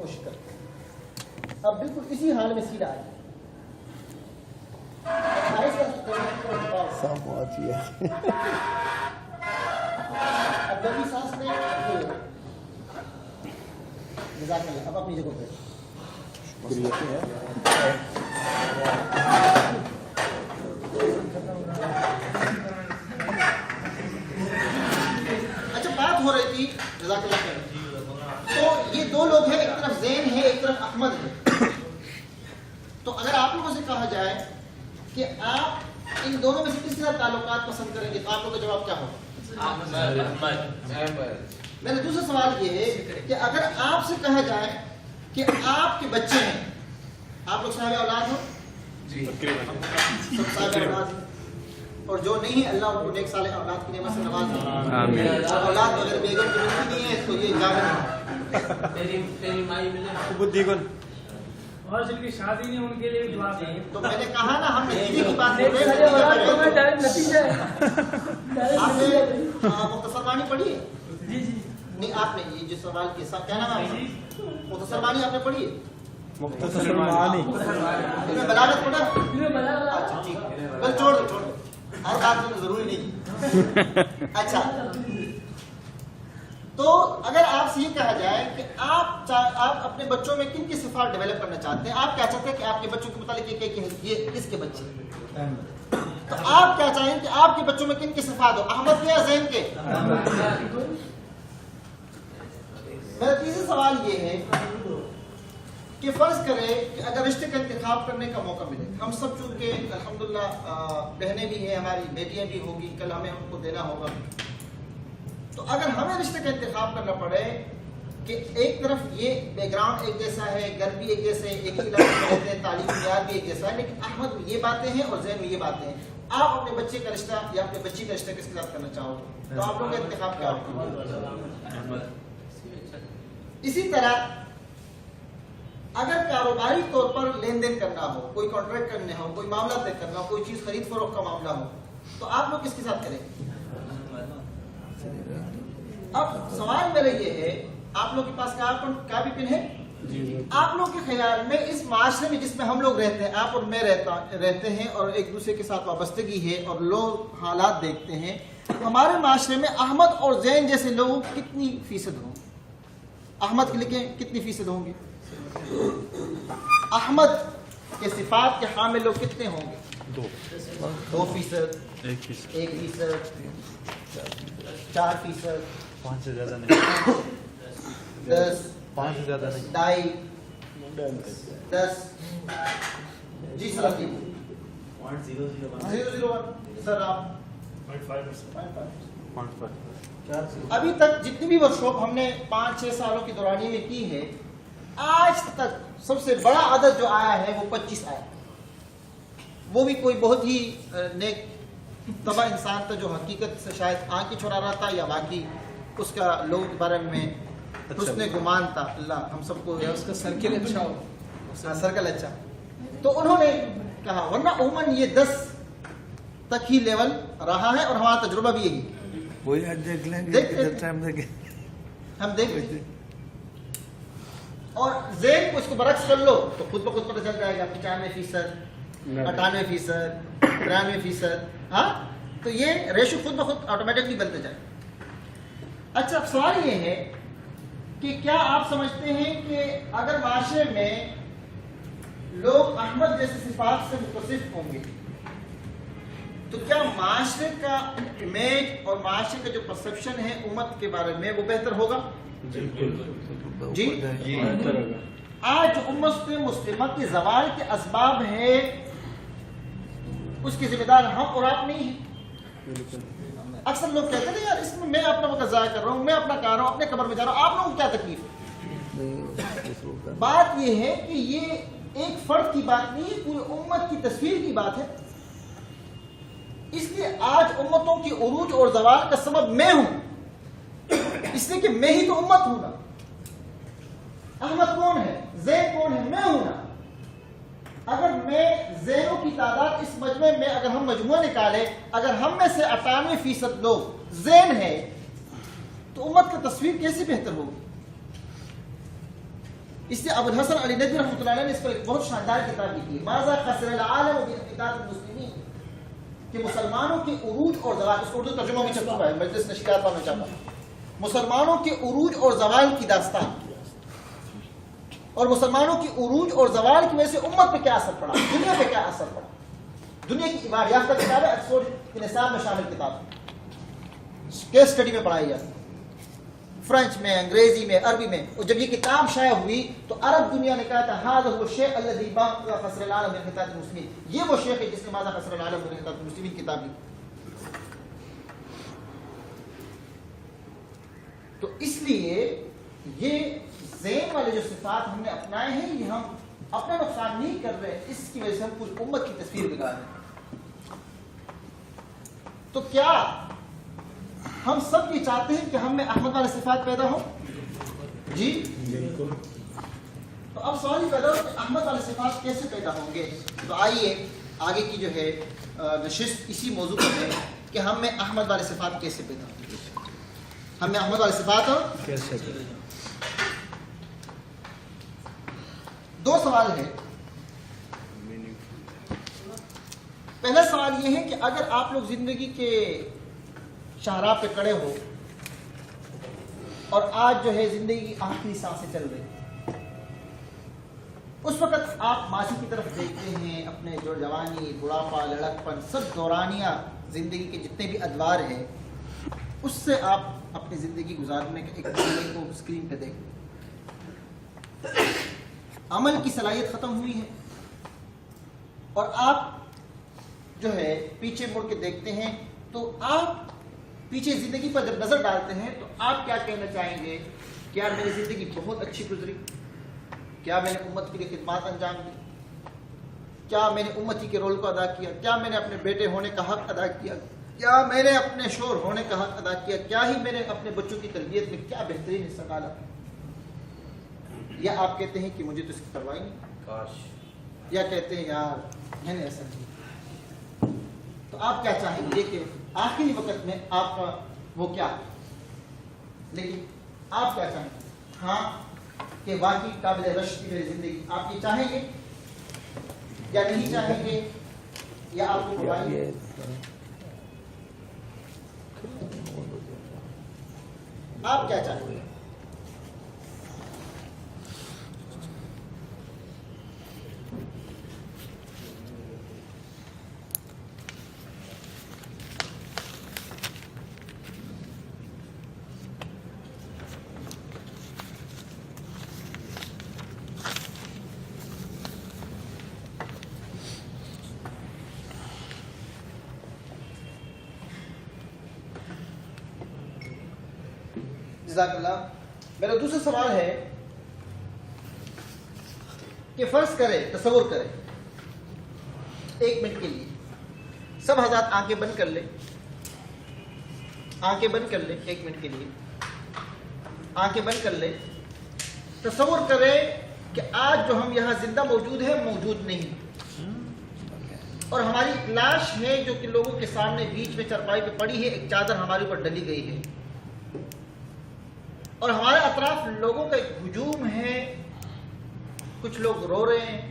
کوشش کرتے ہیں. اب بالکل اسی حال میں سیدھا آئیے. اب لمبی سانس میں جزاک اللہ. اب اپنی جگہ پہ اچھا بات ہو رہی تھی جزاک اللہ خیر. تو یہ دو لوگ ہیں, ایک طرف زین ہے ایک طرف احمد ہے. تو اگر آپ لوگوں سے کہا جائے کہ آپ ان دونوں میں سے کس کے ساتھ تعلقات پسند کریں گے تو آپ لوگوں کا جواب کیا ہوگا؟ میرا دوسرا سوال یہ ہے کہ اگر آپ سے کہا جائے کہ آپ کے بچے ہیں, آپ لوگ صاحب اولاد ہو سب صاحب اولاد ہیں, اور جو نہیں ہے اللہ ان کو نیک صالح اولاد کی نعمت سے نوازے. اولاد اگر بیگم کی ملتی نہیں ہے تو یہ جاوید ہے اور جن کی شادی نہیں ان کے لیے بھی دعا دیں. تو میں نے کہا نا ہم نتیجے کی بات کر رہے ہیں. آپ نے مختصر معنی پڑھی ہے؟ جی جی نہیں آپ نے یہ جو سوال کے ساتھ کیا نام ہے مختصر معنی آپ نے پڑھی ہے؟ مختصر معنی بلاغت پڑھا؟ اچھا ٹھیک ہے, بس چھوڑ دو اور بات میں ضروری نہیں. اچھا تو اگر آپ سے یہ کہا جائے کہ آپ اپنے بچوں میں کن کی صفات ڈیولپ کرنا چاہتے ہیں, آپ کیا چاہتے ہیں کہ آپ کے بچوں کے متعلق یہ کس کے بچے, تو آپ کیا چاہیں کہ آپ کے بچوں میں کن کی صفات ہو, احمد کے یا زین کے؟ میرا تیسرا سوال یہ ہے کہ فرض کرے کہ اگر رشتے کا انتخاب کرنے کا موقع ملے, ہم سب چونکہ الحمدللہ بہنیں بھی ہیں, ہماری بیٹیاں بھی ہوگی, کل ہمیں ان کو دینا ہوگا, تو اگر ہمیں رشتے کا انتخاب کرنا پڑے کہ ایک طرف یہ بیک گراؤنڈ ایک جیسا ہے, گھر بھی ایک جیسے, ایک ہی علاقے میں رہتے ہیں, تعلیمی معیار بھی ایک جیسا ہے, لیکن احمد میں یہ باتیں ہیں اور زین میں یہ باتیں ہیں, آپ اپنے بچے کا رشتہ یا اپنے بچی کا رشتہ کس کے ساتھ کرنا چاہو گے, تو آپ لوگوں کا انتخاب کیا ہوگا؟ اسی طرح اگر کاروباری طور پر لین دین کرنا ہو, کوئی کانٹریکٹ کرنا ہو, کوئی معاملہ طے کرنا ہو, کوئی چیز خرید فروخت کا معاملہ ہو, تو آپ لوگ کس کے ساتھ کریں گے؟ اب سوال میرا یہ ہے, آپ لوگ کے پاس کاپی پن ہے؟ آپ لوگ کے خیال میں اس معاشرے میں جس میں ہم لوگ رہتے ہیں, آپ اور میں رہتے ہیں اور ایک دوسرے کے ساتھ وابستگی ہے اور لوگ حالات دیکھتے ہیں, ہمارے معاشرے میں احمد اور زین جیسے لوگ کتنی فیصد ہوں گے؟ احمد کے لکھیں کتنی فیصد ہوں گے؟ احمد کے صفات کے حامل لوگ کتنے ہوں گے؟ 2%, 1%, 4%, 5 سے زیادہ نہیں, 10, 5 سے زیادہ نہیں, 2.5, 10. جی سر, 0.001 سر, آپ 0.5. ابھی تک جتنی بھی ورکشاپ ہم نے 5-6 سالوں کی دورانی میں کی ہے, آج تک سب سے بڑا عدد جو آیا ہے وہ 25 آیا, وہ بھی کوئی بہت ہی نیک طبع انسان تھا جو حقیقت سے شاید آنکھ چھڑا رہا تھا یا باقی اس کا لوگوں کے بارے میں حسن گمان تھا, اللہ ہم سب کو اس کا سرکل اچھا ہو, سرکل اچھا. تو انہوں نے کہا ورنہ عموماً یہ 10 تک ہی لیول رہا ہے اور ہمارا تجربہ بھی یہی, وہی آج دیکھ لیں گے ہم دیکھ لیں گے. اور زین کو اس کو برعکس کر لو تو خود بخود پتہ چل جائے گا 95%, 98%, 93%. ہاں, تو یہ ریشو خود بخود آٹومیٹکلی بنتے جائے. اچھا اب سوال یہ ہے کہ کیا آپ سمجھتے ہیں کہ اگر معاشرے میں لوگ احمد جیسے صفات سے متصف ہوں گے تو کیا معاشرے کا امیج اور معاشرے کا جو پرسپشن ہے امت کے بارے میں وہ بہتر ہوگا؟ جی آج جو امت مسلمہ کے زوال کے اسباب ہے اس کی ذمہ دار ہم اور آپ نہیں ہیں. اکثر لوگ کہتے ہیں یار اس میں اپنا وقت ضائع کر رہا ہوں, میں اپنا کر رہا ہوں, اپنے قبر میں جا رہا ہوں, آپ لوگوں کو کیا تکلیف ہے؟ بات یہ ہے کہ یہ ایک فرد کی بات نہیں ہے, پوری امت کی تصویر کی بات ہے. اس لیے آج امتوں کی عروج اور زوال کا سبب میں ہوں, اس لیے کہ میں ہی تو امت ہوں نا. احمد کون ہے, زید کون ہے, میں ہوں نا. اگر میں زینوں کی تعداد اس مجمع میں اگر ہم مجموعہ نکالے, اگر ہم میں سے 98% لوگ زین ہیں تو امت کی تصویر کیسے بہتر ہوگی؟ اس لیے ابو الحسن علی ندوی رحمۃ اللہ علیہ نے اس پر ایک بہت شاندار کتاب لکھی ہے، ماذا خسر العالم بانحطاط المسلمین، کہ مسلمانوں کے عروج اور زوال، اس کو اردو ترجمہ میں چھپ چکا ہے، مجلس نشریات میں چاہتا ہوں، مسلمانوں کے عروج اور زوال کی داستان، اور مسلمانوں کی عروج اور زوال کی وجہ سے امت پہ کیا اثر پڑا، دنیا پہ کیا اثر پڑا. دنیا کی عبارت یافتہ کتاب ہے، آکسفورڈ کے نصاب میں شامل کتاب ہے، کیس اسٹڈی میں پڑھائی جاتی ہے، فرینچ میں، انگریزی میں، عربی میں. اور جب یہ کتاب شائع ہوئی تو عرب دنیا نے کہا تھا هذا هو الشيء الذي بقى خسر العالم بانحطاط المسلمين، یہ وہ شیخ ہے جس نے ماذا خسر العالم بانحطاط المسلمين کتاب لکھی. تو اس لیے یہ ذہن والے جو صفات ہم نے اپنائے ہیں، یہ ہم اپنا نقصان نہیں کر رہے، اس کی وجہ سے ہم پوری امت کی تصویر بگاڑ رہے ہیں. تو کیا ہم سب یہ چاہتے ہیں کہ ہم میں احمد والے صفات پیدا ہوں؟ جی بالکل. تو اب سوال یہ پیدا ہو کہ احمد والے صفات کیسے پیدا ہوں گے. تو آئیے آگے کی جو ہے نشست اسی موضوع پر ہے کہ ہم میں احمد والے صفات کیسے پیدا ہوں گے. ہم میں احمد والے صفات کیسے؟ دو سوال ہے. پہلا سوال یہ ہے کہ اگر آپ لوگ زندگی کے شاہراہ پہ کھڑے ہو اور آج جو ہے زندگی کی آخری سانسیں چل رہی، اس وقت آپ ماضی کی طرف دیکھتے ہیں، اپنے جو جوانی، بڑھاپا، لڑکپن، سب دورانیہ زندگی کے جتنے بھی ادوار ہیں، اس سے آپ اپنی زندگی گزارنے کے ایک موقع کو اسکرین پہ دیکھتے ہیں. عمل کی صلاحیت ختم ہوئی ہے اور آپ جو ہے پیچھے مڑ کے دیکھتے ہیں، تو آپ پیچھے زندگی پر جب نظر ڈالتے ہیں تو آپ کیا کہنا چاہیں گے کہ یار میری زندگی بہت اچھی گزری، کیا میں نے امت کے لیے خدمات انجام دی، کیا میں نے امتی کے رول کو ادا کیا، کیا میں نے اپنے بیٹے ہونے کا حق ادا کیا، کیا میں نے اپنے شوہر ہونے کا حق ادا کیا، کیا ہی میں نے اپنے بچوں کی تربیت میں کیا بہترین حصہ ڈالا. یا آپ کہتے ہیں کہ مجھے تو اس کی پرواہ نہیں، کاش، یا کہتے ہیں یار میں نے ایسا نہیں. تو آپ کیا چاہیں گے کہ آخری وقت میں آپ کا وہ کیا، لیکن آپ کیا چاہیں گے؟ ہاں کہ واقعی قابل رشک کی میری زندگی، آپ یہ چاہیں گے یا نہیں چاہیں گے، یا آپ کو پرواہ نہیں؟ آپ کیا چاہیں گے؟ جزاک اللہ. میرا دوسرا سوال ہے کہ فرض کرے، تصور کرے ایک منٹ کے لیے، سب حضرات آنکھیں بند کر لیں، آنکھیں بند کر لیں ایک منٹ کے لیے، آنکھیں بند کر لیں. تصور کرے کہ آج جو ہم یہاں زندہ موجود ہیں موجود نہیں، اور ہماری لاش ہے جو کہ لوگوں کے سامنے بیچ میں چرپائی پہ پڑی ہے، ایک چادر ہمارے اوپر ڈلی گئی ہے، اور ہمارے اطراف لوگوں کا ایک ہجوم ہے. کچھ لوگ رو رہے ہیں،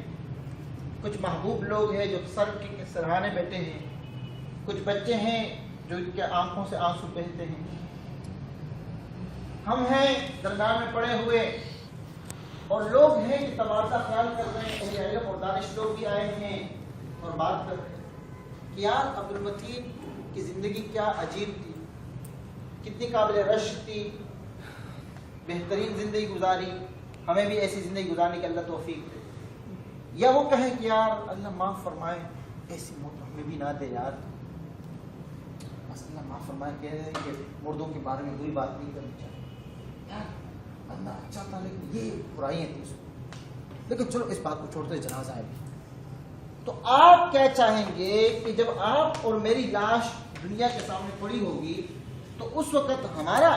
کچھ محبوب لوگ ہیں جو سر کے سرہانے بیٹھے ہیں، کچھ بچے ہیں جو ان کے آنکھوں سے آنسو بہتے ہیں، ہم ہیں درمیان میں پڑے ہوئے، اور لوگ ہیں کہ تبادلہ خیال کر رہے ہیں، اہل علم اور دانش لوگ بھی آئے ہیں اور بات کر رہے ہیں کہ یار عبد المتین کی زندگی کیا عجیب تھی، کتنی قابل رشک تھی، بہترین زندگی گزاری، ہمیں بھی ایسی زندگی گزارنے کی اللہ توفیق دے. یا وہ کہیں کہ یار اللہ معاف فرمائے، ایسی موت ہمیں بھی نہ دے یار، بس اللہ معاف فرمائے، کہہ رہے ہیں کہ مردوں کے بارے میں بری بات نہیں کرنی چاہیے یار، اللہ اچھا تھا لیکن یہ برائیاں تھیں اس کو، لیکن چلو اس بات کو چھوڑتے جنازہ ہے. تو آپ کیا چاہیں گے کہ جب آپ اور میری لاش دنیا کے سامنے پڑی ہوگی تو اس وقت ہمارا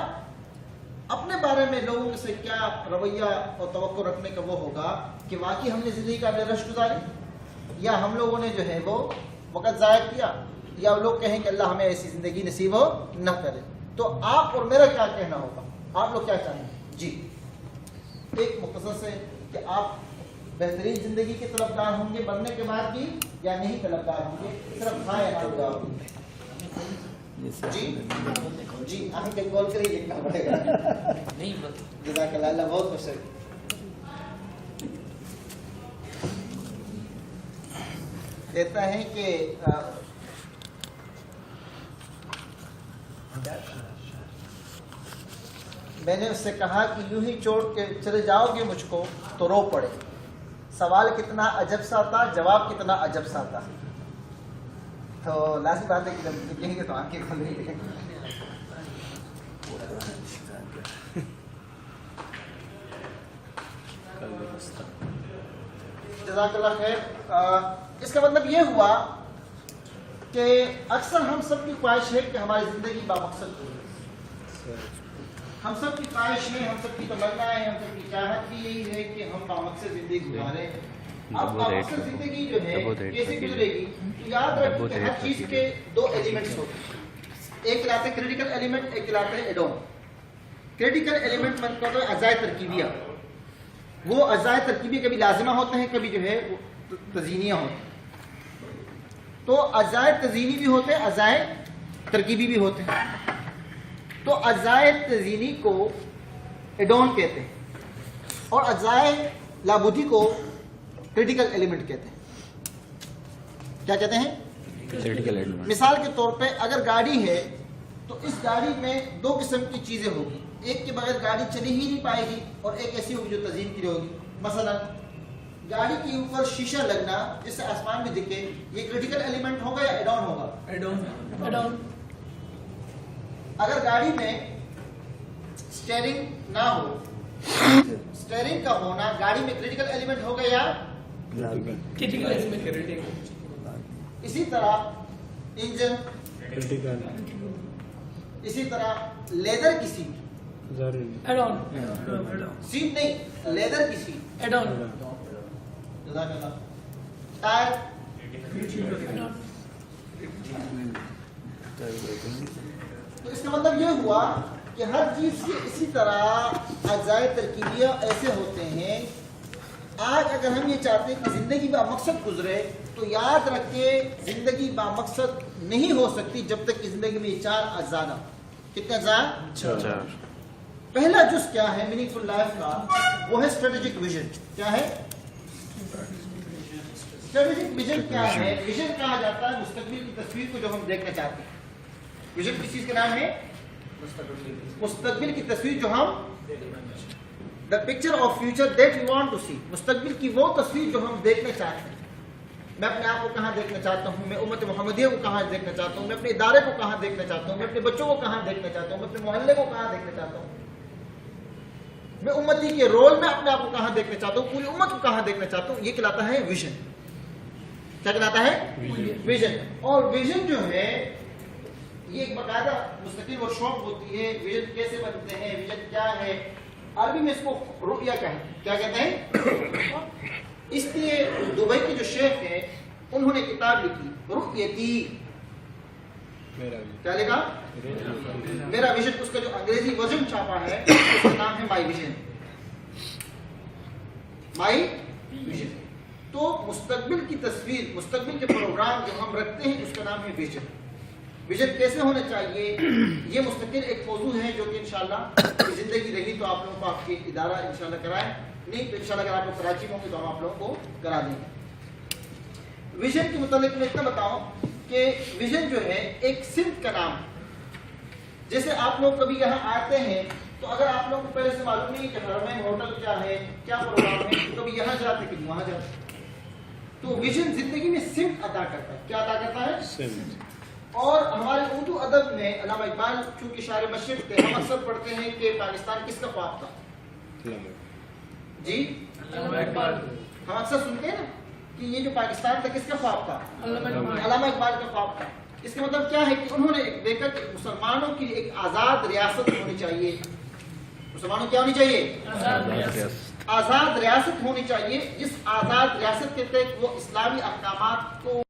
اپنے بارے میں لوگوں سے کیا رویہ اور توقع رکھنے کا وہ ہوگا کہ واقعی ہم نے زندگی کا رشک گزاری، یا ہم لوگوں نے جو ہے وہ وقت ضائع کیا، یا لوگ کہیں کہ اللہ ہمیں ایسی زندگی نصیب ہو نہ کرے. تو آپ اور میرا کیا کہنا ہوگا؟ آپ لوگ کیا چاہیں گے؟ جی ایک مختصر سے کہ آپ بہترین زندگی کے طلبگار ہوں گے مرنے کے بعد بھی یا نہیں طلبگار ہوں گے؟ صرف ہاں یا نہ جواب دیں۔ جی جی ہمیں کہیں کال کر ہی لکھنا پڑے گا۔ جزاک اللہ، اللہ بہت خوش ہے۔ کہتا ہے کہ میں نے اس سے کہا کہ یوں ہی چھوڑ کے چلے جاؤ گے مجھ کو تو رو پڑے۔ سوال کتنا عجب سا تھا، جواب کتنا عجب سا تھا۔ تو لازمی بات ہے کہ جب لکھیں گے تو آنکھیں کھولیں گے۔ جزاک اللہ خیر۔ اس کا مطلب یہ ہوا کہ اکثر ہم سب کی خواہش ہے کہ ہماری زندگی بامقصد ہو۔ ہم سب کی خواہش ہے، ہم سب کی تمنا ہے، ہم سب کی چاہت بھی یہی ہے کہ ہم بامقصد زندگی گزاریں۔ اب بامقصد زندگی جو ہے کیسے گزرے گی؟ تو یاد رکھیں کہ ہر چیز کے دو ایلیمنٹس ہوتے ہیں، ایک کہلاتے ہیں کریٹیکل ایلیمنٹ، ایک کہلاتے ہیں ایڈ آن۔ کریٹیکل ایلیمنٹ من کرتا ہے اجزاء ترکیبیہ، وہ اجزاء ترکیبی کبھی لازمہ ہوتے ہیں، کبھی جو ہے وہ تزئینیہ ہوتے ہیں۔ تو اجزاء تزئینی بھی ہوتے ہیں، اجزاء ترکیبی بھی ہوتے ہیں۔ تو اجزاء تزئینی کو ایڈ آن کہتے ہیں اور اجزاء لابودی کو کریٹیکل ایلیمنٹ کہتے ہیں۔ کیا کہتے ہیں؟ Critical element. مثال کے طور پہ اگر گاڑی ہے تو اس گاڑی میں دو قسم کی چیزیں ہوگی، ایک کے بغیر گاڑی چلی ہی نہیں پائے گی اور ایک ایسی ہوگی جو تزئین کی ہوگی۔ مثلا گاڑی کے اوپر شیشہ لگنا جس سے آسمان بھی دکھے، یہ کریٹیکل ایلیمنٹ ہوگا یا ایڈ آن ہوگا؟ ایڈ آن۔ اگر گاڑی میں سٹیئرنگ نہ ہو، سٹیئرنگ کا ہونا گاڑی میں کریٹیکل ایلیمنٹ ہوگا یا اسی طرح انجن، اسی طرح لیدر کی سیٹ، سیٹ نہیں لیدر کی سیٹ، ٹائر، تو اس کا مطلب یہ ہوا کہ ہر چیز کے اسی طرح اجزاء ترکیبیہ ایسے ہوتے ہیں۔ آج اگر ہم یہ چاہتے ہیں کہ زندگی بامقصد گزرے تو یاد رکھیں زندگی بامقصد نہیں ہو سکتی جب تک کہ زندگی میں یہ چار اجزاء نہ۔ کتنے اجزاء؟ چار۔ پہلا جز کیا ہے میننگ فل لائف کا؟ وہ ہے اسٹریٹجک ویژن۔ کیا ہے اسٹریٹجک ویژن؟ کیا ہے ویژن؟ کہا جاتا ہے مستقبل کی تصویر کو جو ہم دیکھنا چاہتے ہیں۔ ویژن کس چیز کا نام ہے؟ مستقبل کی تصویر جو ہم the picture of future that we want to see، مستقبل کی وہ تصویر جو ہم دیکھنا چاہتے ہیں۔ میں اپنے آپ کو کہاں دیکھنا چاہتا ہوں، میں امت محمدیہ کو کہاں دیکھنا چاہتا ہوں، میں اپنے ادارے کو کہاں دیکھنا چاہتا ہوں، میں اپنے بچوں کو کہاں دیکھنا چاہتا ہوں، میں اپنے محلے کو کہاں دیکھنا چاہتا ہوں، میں امتی کے رول میں اپنے آپ کو کہاں دیکھنا چاہتا ہوں، پوری امت کو کہاں دیکھنا چاہتا ہوں۔ یہ کہلاتا ہے ویژن۔ کیا کہلاتا ہے؟ ویژن۔ اور ویژن جو ہے یہ ایک باقاعدہ مستقل ورک شاپ ہوتی ہے۔ ویژن کیسے بنتے ہیں، ویژن کیا ہے؟ عربی میں اس کو رؤیا کہتے ہیں۔ کیا کہتے ہیں؟ اس لیے دبئی کے جو شیخ ہیں انہوں نے کتاب لکھی رؤیتی۔ کیا لکھا؟ میرا ویژن۔ اس کا جو انگریزی ورژن چھاپا ہے اس کا نام ہے مائی ویژن۔ My vision. تو مستقبل کی تصویر، مستقبل کے پروگرام جو ہم رکھتے ہیں اس کا نام ہے ویژن۔ ویژن کیسے ہونا چاہیے یہ مستقل ایک موضوع ہے جو کہ انشاءاللہ زندگی رہی تو آپ لوگوں کو آپ کے ادارہ انشاءاللہ کرائیں، نہیں تو انشاءاللہ اگر آپ لوگ کراچی میں ہوں گے تو ہم آپ لوگوں کو کرا دیں گے۔ ویژن کے متعلق میں اتنا بتاؤں کہ ویژن جو ہے ایک صنف کا نام ہے۔ جیسے آپ لوگ کبھی یہاں آتے ہیں تو اگر آپ لوگوں کو پہلے سے معلوم نہیں کہ حرمین ہوٹل کیا ہے، کیا پروگرام ہے، تو کبھی یہاں جاتے کبھی وہاں جاتے۔ تو ویژن زندگی میں صنف ادا کرتا ہے۔ کیا ادا کرتا ہے؟ اور ہمارے اردو ادب میں علامہ اقبال چونکہ شاعر مشرق تھے، ہم اکثر پڑھتے ہیں کہ پاکستان کس کا خواب تھا؟ جی ہم اکثر سنتے ہیں نا کہ یہ جو پاکستان تھا کس کا خواب تھا؟ علامہ اقبال کا خواب تھا۔ اس کا مطلب کیا ہے کہ انہوں نے دیکھا کہ مسلمانوں کی ایک آزاد ریاست ہونی چاہیے۔ مسلمانوں کیا ہونی چاہیے؟ آزاد ریاست ہونی چاہیے، جس آزاد ریاست کے تحت وہ اسلامی احکامات کو